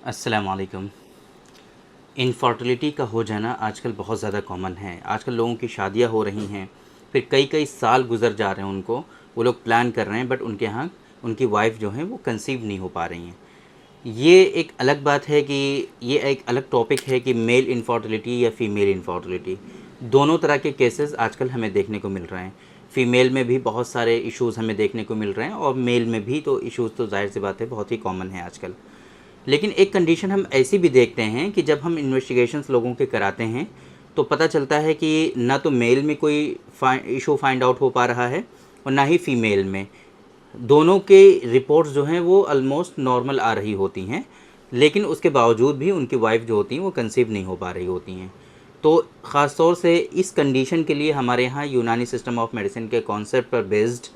अस्सलाम वालेकुम। इनफर्टिलिटी का हो जाना आजकल बहुत ज़्यादा कॉमन है। आजकल लोगों की शादियां हो रही हैं, फिर कई कई साल गुजर जा रहे हैं उनको, वो लोग प्लान कर रहे हैं बट उनके यहाँ उनकी वाइफ जो है वो कंसीव नहीं हो पा रही हैं। ये एक अलग बात है कि ये एक अलग टॉपिक है कि मेल इनफर्टिलिटी या फीमेल इनफर्टिलिटी, दोनों तरह के केसेस आजकल हमें देखने को मिल रहे हैं। फ़ीमेल में भी बहुत सारे इश्यूज़ हमें देखने को मिल रहे हैं और मेल में भी तो इश्यूज़ तो ज़ाहिर सी बात है बहुत ही कॉमन है आजकल। लेकिन एक कंडीशन हम ऐसी भी देखते हैं कि जब हम इन्वेस्टिगेशंस लोगों के कराते हैं तो पता चलता है कि ना तो मेल में कोई इशू फाइंड आउट हो पा रहा है और ना ही फ़ीमेल में। दोनों के रिपोर्ट्स जो हैं वो ऑलमोस्ट नॉर्मल आ रही होती हैं, लेकिन उसके बावजूद भी उनकी वाइफ जो होती हैं वो कंसीव नहीं हो पा रही होती हैं। तो ख़ास तौर से इस कंडीशन के लिए हमारे यहाँ यूनानी सिस्टम ऑफ मेडिसिन के कॉन्सेप्ट पर बेस्ड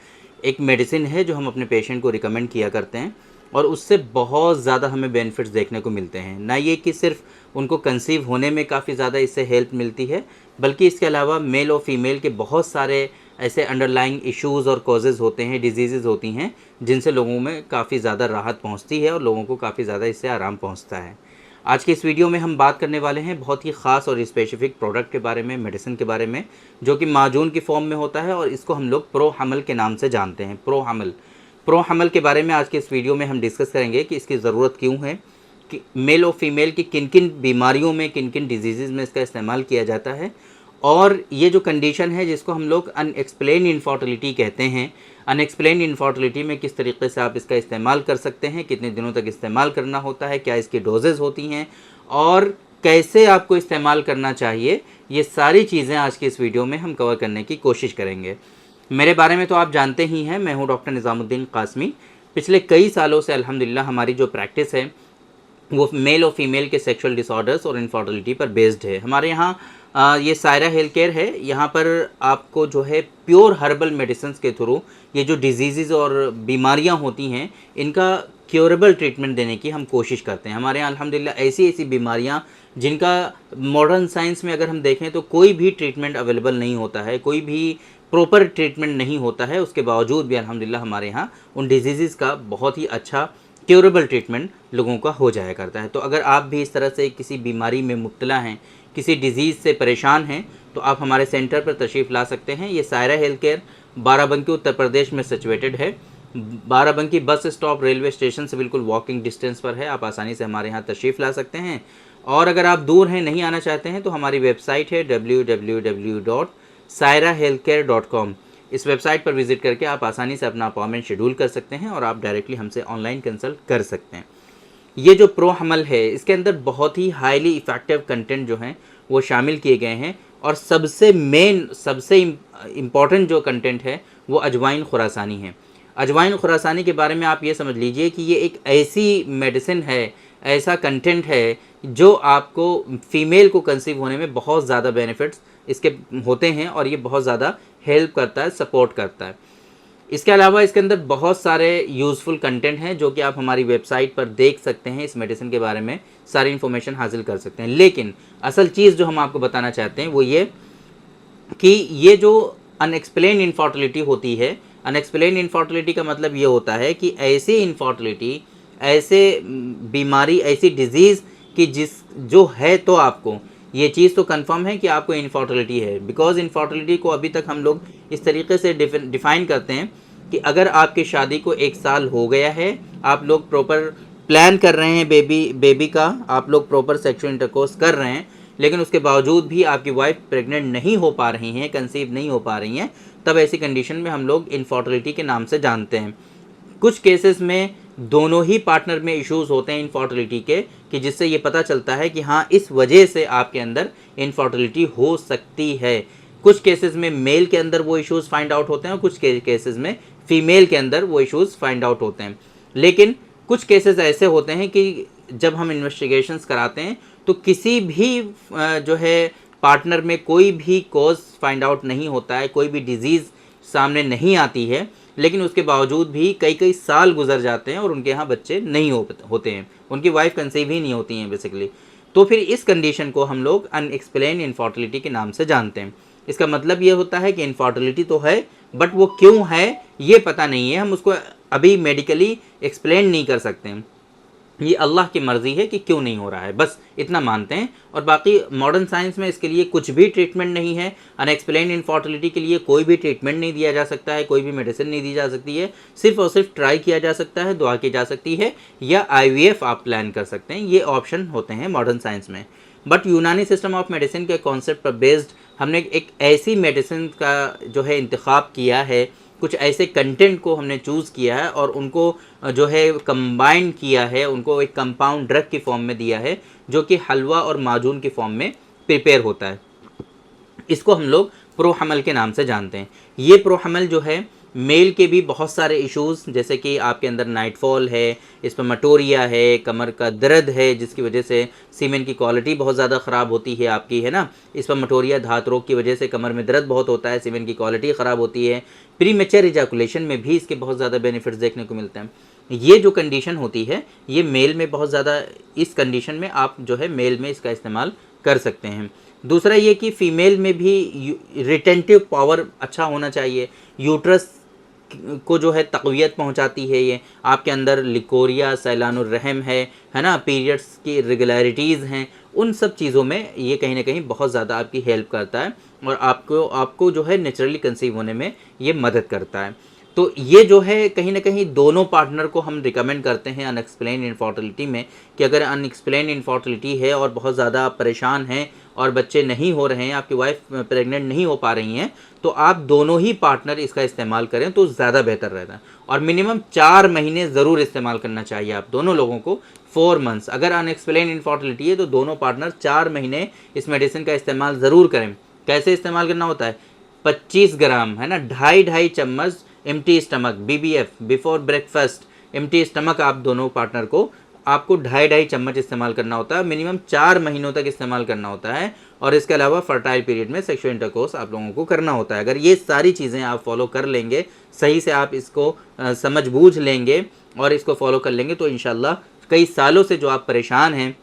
एक मेडिसिन है जो हम अपने पेशेंट को रिकमेंड किया करते हैं और उससे बहुत ज़्यादा हमें बेनिफिट्स देखने को मिलते हैं। ना ये कि सिर्फ उनको कंसीव होने में काफ़ी ज़्यादा इससे हेल्प मिलती है, बल्कि इसके अलावा मेल और फीमेल के बहुत सारे ऐसे अंडरलाइंग इश्यूज़ और कॉजेज़ होते हैं, डिजीज़ होती हैं, जिनसे लोगों में काफ़ी ज़्यादा राहत पहुंचती है और लोगों को काफ़ी ज़्यादा इससे आराम पहुंचता है। आज के इस वीडियो में हम बात करने वाले हैं बहुत ही ख़ास और स्पेसिफिक प्रोडक्ट के बारे में, मेडिसिन के बारे में, जो कि माजून की फॉर्म में होता है और इसको हम लोग प्रो हमल के नाम से जानते हैं। प्रो हमल के बारे में आज के इस वीडियो में हम डिस्कस करेंगे कि इसकी ज़रूरत क्यों है, कि मेल और फीमेल की किन किन बीमारियों में, किन किन डिजीज़ में इसका इस्तेमाल किया जाता है, और ये जो कंडीशन है जिसको हम लोग अनएक्सप्लेन इनफर्टिलिटी कहते हैं, अनएक्सप्लेन इनफर्टिलिटी में किस तरीके से आप इसका इस्तेमाल कर सकते हैं, कितने दिनों तक इस्तेमाल करना होता है, क्या इसकी डोजेज़ होती हैं और कैसे आपको इस्तेमाल करना चाहिए, ये सारी चीज़ें आज की इस वीडियो में हम कवर करने की कोशिश करेंगे। मेरे बारे में तो आप जानते ही हैं, मैं हूं डॉक्टर निज़ामुद्दीन कासमी। पिछले कई सालों से अल्हम्दुलिल्लाह हमारी जो प्रैक्टिस है वो मेल और फीमेल के सेक्सुअल डिसऑर्डर्स और इनफर्टिलिटी पर बेस्ड है। हमारे यहाँ ये सायरा हेल्थ केयर है, यहाँ पर आपको जो है प्योर हर्बल मेडिसिन्स के थ्रू ये जो डिजीज़ और बीमारियाँ होती हैं इनका क्योरेबल ट्रीटमेंट देने की हम कोशिश करते हैं। हमारे यहाँ अल्हम्दुलिल्लाह ऐसी ऐसी बीमारियाँ जिनका मॉडर्न साइंस में अगर हम देखें तो कोई भी ट्रीटमेंट अवेलेबल नहीं होता है, कोई भी प्रॉपर ट्रीटमेंट नहीं होता है, उसके बावजूद भी अल्हम्दुलिल्लाह हमारे यहाँ उन डिजीज़ का बहुत ही अच्छा क्योरेबल ट्रीटमेंट लोगों का हो जाया करता है। तो अगर आप भी इस तरह से किसी बीमारी में मुब्तला हैं, किसी डिज़ीज़ से परेशान हैं, तो आप हमारे सेंटर पर तशरीफ़ ला सकते हैं। ये सायरा हेल्थ केयर बाराबंकी उत्तर प्रदेश में सिचुएटेड है। Barabanki bus stop railway station से बिल्कुल वॉकिंग डिस्टेंस पर है। आप आसानी से हमारे यहाँ तशरीफ़ ला सकते हैं। और अगर आप दूर हैं, नहीं आना चाहते हैं, तो हमारी वेबसाइट है www.sairahealthcare.com। इस वेबसाइट पर विज़िट करके आप आसानी से अपना अपॉइंटमेंट शेड्यूल कर सकते हैं और आप डायरेक्टली हमसे ऑनलाइन कंसल्ट कर सकते हैं। ये जो प्रो हमल है इसके अंदर बहुत ही हाईली इफ़ेक्टिव कंटेंट जो हैं वो शामिल किए गए हैं और सबसे मेन, सबसे इम्पॉर्टेंट जो कंटेंट है वो अजवाइन खुरासानी है। अजवाइन खुरासानी के बारे में आप ये समझ लीजिए कि ये एक ऐसी मेडिसिन है, ऐसा कंटेंट है जो आपको फ़ीमेल को कंसीव होने में बहुत ज़्यादा बेनिफिट्स इसके होते हैं और ये बहुत ज़्यादा हेल्प करता है, सपोर्ट करता है। इसके अलावा इसके अंदर बहुत सारे यूज़फुल कंटेंट हैं जो कि आप हमारी वेबसाइट पर देख सकते हैं। इस मेडिसिन के बारे में सारी इन्फॉर्मेशन हासिल कर सकते हैं। लेकिन असल चीज़ जो हम आपको बताना चाहते हैं वो ये कि ये जो अनएक्सप्लेन इनफर्टिलिटी होती है, अनएक्सप्लेन इनफर्टिलिटी का मतलब ये होता है कि ऐसी इनफर्टिलिटी, ऐसे बीमारी, ऐसी डिज़ीज़ कि जो है तो आपको ये चीज़ तो कंफर्म है कि आपको इनफर्टिलिटी है। बिकॉज इनफर्टिलिटी को अभी तक हम लोग इस तरीके से डिफ़ाइन करते हैं कि अगर आपकी शादी को 1 साल हो गया है, आप लोग प्रॉपर प्लान कर रहे हैं बेबी का, आप लोग प्रॉपर सेक्सुअल इंटरकोर्स कर रहे हैं, लेकिन उसके बावजूद भी आपकी वाइफ प्रेग्नेंट नहीं हो पा रही हैं, कंसीव नहीं हो पा रही हैं, तब ऐसी कंडीशन में हम लोग इनफर्टिलिटी के नाम से जानते हैं। कुछ केसेस में दोनों ही पार्टनर में इश्यूज़ होते हैं इनफर्टिलिटी के, कि जिससे ये पता चलता है कि हाँ, इस वजह से आपके अंदर इनफर्टिलिटी हो सकती है। कुछ केसेस में मेल के अंदर वो इश्यूज़ फाइंड आउट होते हैं और कुछ केसेस में फ़ीमेल के अंदर वो इश्यूज़ फाइंड आउट होते हैं। लेकिन कुछ केसेस ऐसे होते हैं कि जब हम इन्वेस्टिगेशंस कराते हैं तो किसी भी जो है पार्टनर में कोई भी कॉज फाइंड आउट नहीं होता है, कोई भी डिज़ीज़ सामने नहीं आती है, लेकिन उसके बावजूद भी कई कई साल गुजर जाते हैं और उनके यहाँ बच्चे नहीं होते हैं, उनकी वाइफ कंसीव ही नहीं होती हैं बेसिकली। तो फिर इस कंडीशन को हम लोग अनएक्सप्लेन इनफर्टिलिटी के नाम से जानते हैं। इसका मतलब ये होता है कि इनफर्टिलिटी तो है बट वो क्यों है ये पता नहीं है, हम उसको अभी मेडिकली एक्सप्लेन नहीं कर सकते हैं। ये अल्लाह की मर्ज़ी है कि क्यों नहीं हो रहा है, बस इतना मानते हैं। और बाकी मॉडर्न साइंस में इसके लिए कुछ भी ट्रीटमेंट नहीं है। अनएक्सप्लेन्ड इनफर्टिलिटी के लिए कोई भी ट्रीटमेंट नहीं दिया जा सकता है, कोई भी मेडिसिन नहीं दी जा सकती है। सिर्फ और सिर्फ ट्राई किया जा सकता है, दुआ की जा सकती है, या IVF आप प्लान कर सकते हैं। ये ऑप्शन होते हैं मॉडर्न साइंस में। बट यूनानी सिस्टम ऑफ मेडिसिन के कॉन्सेप्ट पर बेस्ड हमने एक ऐसी मेडिसिन का जो है इंतखाब किया है, कुछ ऐसे कंटेंट को हमने चूज़ किया है और उनको जो है कंबाइन किया है, उनको एक कंपाउंड ड्रग की फॉर्म में दिया है, जो कि हलवा और माजून की फॉर्म में प्रिपेयर होता है। इसको हम लोग प्रोहमल के नाम से जानते हैं। ये प्रोहमल जो है मेल के भी बहुत सारे इश्यूज़, जैसे कि आपके अंदर नाइटफॉल है, स्पर्मेटोरिया है, कमर का दर्द है जिसकी वजह से सीमेन की क्वालिटी बहुत ज़्यादा ख़राब होती है आपकी, है ना। स्पर्मेटोरिया धात रोग की वजह से कमर में दर्द बहुत होता है, सीमेन की क्वालिटी ख़राब होती है। प्रीमेच्योर इजैकुलेशन में भी इसके बहुत ज़्यादा बेनिफिट्स देखने को मिलते हैं। ये जो कंडीशन होती है ये मेल में बहुत ज़्यादा, इस कंडीशन में आप जो है मेल में इसका इस्तेमाल कर सकते हैं। दूसरा ये कि फ़ीमेल में भी रिटेंटिव पावर अच्छा होना चाहिए, यूट्रस को जो है तक़वियत पहुंचाती है। ये आपके अंदर लिकोरिया, सैलानुर रहम है ना, पीरियड्स की रेगुलरिटीज़ हैं, उन सब चीज़ों में ये कहीं ना कहीं बहुत ज़्यादा आपकी हेल्प करता है और आपको जो है नेचुरली कंसीव होने में ये मदद करता है। तो ये जो है कहीं ना कहीं दोनों पार्टनर को हम रिकमेंड करते हैं अनएक्सप्लेन इनफर्टिलिटी में, कि अगर अनएक्सप्लेन इनफर्टिलिटी है और बहुत ज़्यादा आप परेशान हैं और बच्चे नहीं हो रहे हैं, आपकी वाइफ प्रेग्नेंट नहीं हो पा रही हैं, तो आप दोनों ही पार्टनर इसका इस्तेमाल करें तो ज़्यादा बेहतर रहता है। और मिनिमम 4 महीने ज़रूर इस्तेमाल करना चाहिए आप दोनों लोगों को, 4 मंथ्स। अगर अनएक्सप्लेन इनफर्टिलिटी है तो दोनों पार्टनर 4 महीने इस मेडिसिन का इस्तेमाल ज़रूर करें। कैसे इस्तेमाल करना होता है? 25 ग्राम, है ना, 2.5 चम्मच empty stomach, BBF before breakfast, empty stomach आप दोनों पार्टनर को आपको 2.5 चम्मच इस्तेमाल करना होता है। मिनिमम 4 महीनों तक इस्तेमाल करना होता है। और इसके अलावा फर्टाइल पीरियड में सेक्सुअल इंटरकोर्स आप लोगों को करना होता है। अगर ये सारी चीज़ें आप फॉलो कर लेंगे, सही से आप इसको समझ बूझ लेंगे और इसको फॉलो कर लेंगे, तो इंशाल्लाह कई सालों से जो आप परेशान हैं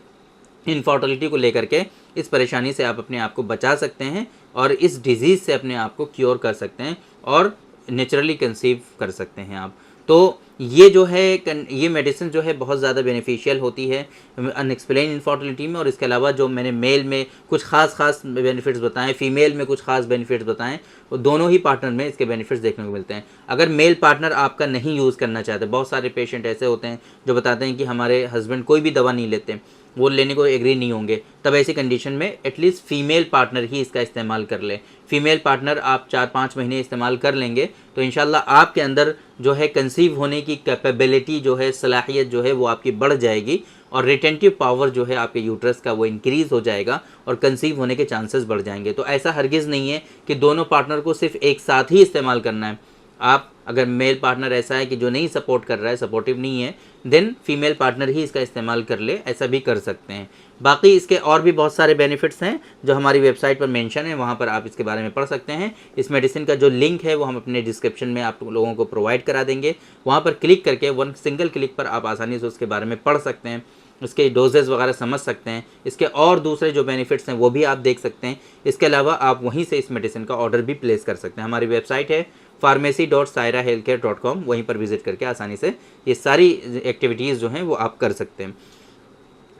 इनफर्टिलिटी को लेकर के, इस परेशानी से आप अपने आप को बचा सकते हैं और इस डिज़ीज़ से अपने आप को क्योर कर सकते हैं और नेचुरली कंसीव कर सकते हैं आप। तो ये जो है ये मेडिसिन जो है बहुत ज़्यादा बेनिफिशियल होती है अनएक्सप्लेन इनफर्टिलिटी में। और इसके अलावा जो मैंने मेल में कुछ ख़ास बेनिफिट्स बताएं, फ़ीमेल में कुछ ख़ास बेनिफिट्स बताएं, वो दोनों ही पार्टनर में इसके बेनिफिट्स देखने को मिलते हैं। अगर मेल पार्टनर आपका नहीं यूज़ करना चाहते, बहुत सारे पेशेंट ऐसे होते हैं जो बताते हैं कि हमारे हस्बैंड कोई भी दवा नहीं लेते, वो लेने को एग्री नहीं होंगे, तब ऐसी कंडीशन में एटलीस्ट फ़ीमेल पार्टनर ही इसका इस्तेमाल कर ले। फ़ीमेल पार्टनर आप 4-5 महीने इस्तेमाल कर लेंगे तो इंशाल्लाह आपके अंदर जो है कंसीव होने की कैपेबिलिटी जो है, सलाहियत जो है वो आपकी बढ़ जाएगी और रिटेंटिव पावर जो है आपके यूट्रस का वो इंक्रीज़ हो जाएगा और कंसीव होने के चांसेस बढ़ जाएंगे। तो ऐसा हरगिज़ नहीं है कि दोनों पार्टनर को सिर्फ एक साथ ही इस्तेमाल करना है। आप अगर मेल पार्टनर ऐसा है कि जो नहीं सपोर्ट कर रहा है, सपोर्टिव नहीं है, देन फीमेल पार्टनर ही इसका इस्तेमाल कर ले, ऐसा भी कर सकते हैं। बाकी इसके और भी बहुत सारे बेनिफिट्स हैं जो हमारी वेबसाइट पर मेंशन है, वहाँ पर आप इसके बारे में पढ़ सकते हैं। इस मेडिसिन का जो लिंक है वो हम अपने डिस्क्रिप्शन में आप लोगों को प्रोवाइड करा देंगे। वहाँ पर क्लिक करके, वन सिंगल क्लिक पर आप आसानी से उसके बारे में पढ़ सकते हैं, इसके डोजेज़ वगैरह समझ सकते हैं, इसके और दूसरे जो बेनिफिट्स हैं वो भी आप देख सकते हैं। इसके अलावा आप वहीं से इस मेडिसिन का ऑर्डर भी प्लेस कर सकते हैं। हमारी वेबसाइट है pharmacy.sairahealthcare.com, वहीं पर विज़िट करके आसानी से ये सारी एक्टिविटीज़ जो हैं वो आप कर सकते हैं।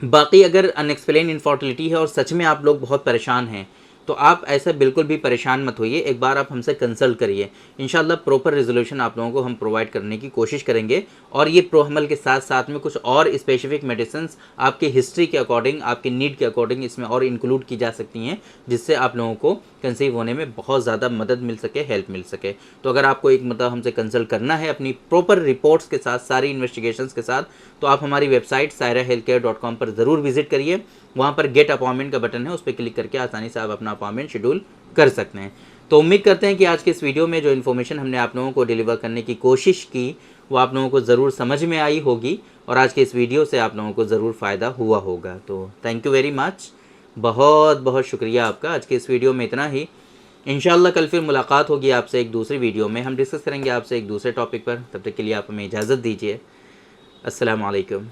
बाकी अगर अनएक्सप्लेन इनफर्टिलिटी है और सच में आप लोग बहुत परेशान हैं, तो आप ऐसा बिल्कुल भी परेशान मत होइए, एक बार आप हमसे कंसल्ट करिए। इंशाल्लाह प्रॉपर रिजोल्यूशन आप लोगों को हम प्रोवाइड करने की कोशिश करेंगे। और ये प्रोहमल के साथ साथ में कुछ और स्पेसिफिक मेडिसिन्स आपकी हिस्ट्री के अकॉर्डिंग, आपकी नीड के अकॉर्डिंग इसमें और इंक्लूड की जा सकती हैं, जिससे आप लोगों को कंसीव होने में बहुत ज़्यादा मदद मिल सके, हेल्प मिल सके। तो अगर आपको एक मतलब हमसे कंसल्ट करना है अपनी प्रॉपर रिपोर्ट्स के साथ, सारी इन्वेस्टिगेशंस के साथ, तो आप हमारी वेबसाइट sairahealthcare.com पर ज़रूर विजिट करिए। वहाँ पर गेट अपॉइंटमेंट का बटन है, उस पर क्लिक करके आसानी से आप अपना अपॉइंटमेंट शेड्यूल कर सकते हैं। तो उम्मीद करते हैं कि आज के इस वीडियो में जो इन्फॉर्मेशन हमने आप लोगों को डिलीवर करने की कोशिश की वो आप लोगों को ज़रूर समझ में आई होगी और आज के इस वीडियो से आप लोगों को ज़रूर फ़ायदा हुआ होगा। तो थैंक यू वेरी मच, बहुत बहुत शुक्रिया आपका। आज के इस वीडियो में इतना ही। इंशाल्लाह कल फिर मुलाकात होगी आपसे एक दूसरी वीडियो में, हम डिस्कस करेंगे आपसे एक दूसरे टॉपिक पर। तब तक के लिए आप हमें इजाज़त दीजिए। अस्सलाम वालेकुम।